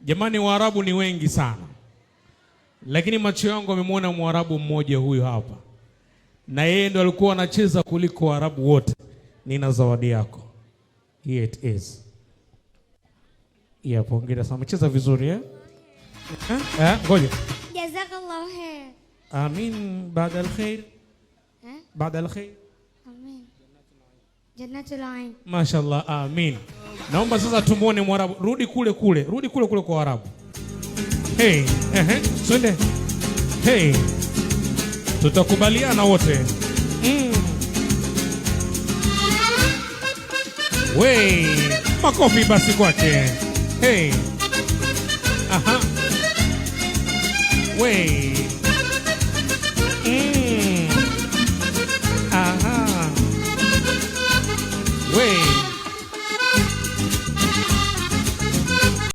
Jamani, Waarabu ni wengi sana, lakini macho yangu yamemwona Mwarabu mmoja huyu hapa, na yeye ndo alikuwa anacheza kuliko Waarabu wote. Nina zawadi yako. Here it is. Pongeza sana, umecheza vizuri ngoja. Jazakallahu khair. Amin. Baada al-khair. Baada al-khair. Amin. Jannatul ain. Mashallah, amin. Naomba sasa tumuone Mwarabu. Rudi kule kwa Waarabu. Hey, twende. Hey. Tutakubaliana wote. Wey, makofi basi kwake. Hey. Aha. Wey.